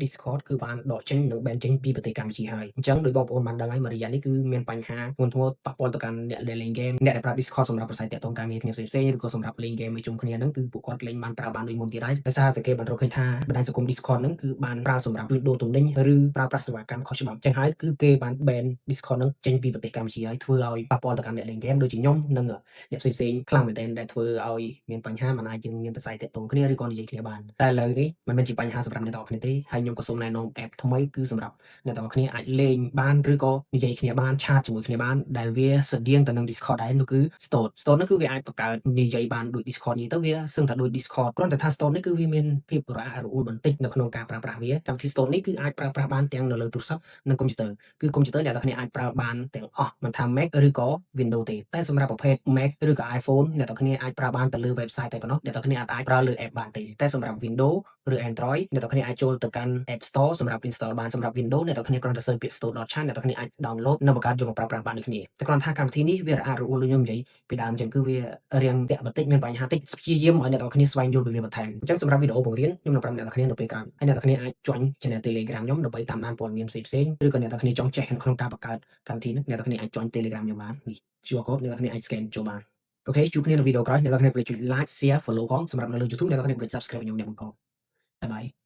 Discord គឺបានដកចេញនិង ban ចេញពីប្រទេសកម្ពុជាហើយអញ្ចឹងដោយបងប្អូនបានដឹងហើយមួយរយៈនេះគឺមានបញ្ហាធ្ងន់ធ្ងរប៉ះពាល់ទៅកាន់អ្នកដែលលេងហ្គេមអ្នកដែលប្រើ Discord សម្រាប់ប្រាស្រ័យទាក់ទងការងារគ្នាផ្សេងៗឬក៏សម្រាប់លេងហ្គេមមួយជុំគ្នាហ្នឹងគឺពួកគាត់លេងបានប្រើបានដូចមុនទៀតហើយដោយសារតែគេបានរកឃើញថាបណ្ដាញសង្គម Discord ហ្នឹងគឺបានប្រើសម្រាប់ជួញដូរទំនិញឬប្រើប្រាស់សេវាកម្មខុសច្បាប់អញ្ចឹងហើយគឺគេបាន ban Discord ហ្នឹងចេញពីប្រទេសកម្ពុជាហើយធ្វើឲ្យប៉ះពាល់ទៅកាន់អ្នកលេងហ្គេមដូចជាខ្ញុំនិងអ្នកផ្សេងៗខ្លាំងមែនទែនដែលធ្វើឲ្យមានបញ្ហាមិនអាចយើងមានប្រស្រ័យទាក់ទងគ្នាឬក៏និយាយគ្នាបានតែឥឡូវនេះមិនមែនជាបញ្ហាសម្រាប់អ្នកទាំងអស់គ្នាទេហើយខ្ញុំក៏សូមណែនាំ app ថ្មីគឺសម្រាប់អ្នកទាំងអស់គ្នាអាចលេងបានឬក៏និយាយគ្នាបានឆាតជាមួយគ្នាបានដែលវាស្រដៀងទៅនឹង Discord ដែរនោះគឺ Stone ហ្នឹងគឺវាអាចបង្កើតនិយាយបានដូច Discord និយាយទៅវាសឹងតែដូច Discord គ្រាន់តែថា Stone នេះគឺវាមានភាពរអាក់រអួលបន្តិចនៅក្នុងការប្រើប្រាស់វាកម្មវិធី Stone នេះគឺអាចប្រើប្រាស់បានទាំងនៅលើទូរស័ព្ទនិងកុំព្យូទ័រគឺកុំព្យូទ័រអ្នកទាំងគ្នាអាចប្រើបានទាំងអស់មិនថា Mac ឬក៏ Windows ទេតែសម្រាប់ប្រភេទ Mac ឬក៏ iPhone អ្នកទាំងគ្នាអាចប្រើបានតែលើ website តែប៉ុណ្ណោះអ្នកទាំងគ្នាអាចប្រើលើ app បានទេតែសម្រាប់ Windows ឬ Android អ្នកទាំងគ្នាអាចចូលទៅកាន់ App Store សម្រាប់ install បានសម្រាប់ Windows អ្នកទាំងគ្នាគ្រាន់តែ search ពាក្យ store.chan អ្នកទាំងគ្នាអាច download និងបង្កើតយកមកប្រើប្រាស់បានដូចគ្នាតែគ្រាន់ថាកម្មវិធីនេះវារអាក់រអួលដូចខ្ញុំនិយាយពីដើមអញ្ចឹងគឺវារាំងពាក់បន្តិចមានបញ្ហាតិចព្យាយាមឲ្យអ្នកទាំងគ្នាស្វែងយល់ពីវាបន្ថែមអញ្ចឹងសម្រាប់វីដេអូបង្រៀនខ្ញុំនឹងប្រាប់អ្នកទាំងគ្នានៅពេលក្រោយហើយអ្នកទាំងគ្នាអាច join channel Telegram ខ្ញុំដើម្បីតាមដានព័ត៌មានផ្សេងៗឬក៏អ្នកទាំងគ្នាចង់ចេះក្នុងការបង្កើតកម្មវិធីនេះអ្នកទាំងគ្នាអាច join Telegram ខ្ញុំបាននេះ QR code អ្នកទាំងគ្នាអាច scan ចូលបានអូខេជួបគ្នានៅវីដេអូក្រោយអ្នកទាំងគ្នាកុំភ្លេចចុច like share follow ផងសម្រាប់នៅលើ YouTube អ្នកទាំងគ្នាកុំភ្លេច subscribe ខ្ញុំអ្នកបងប្អូនបាយបាយ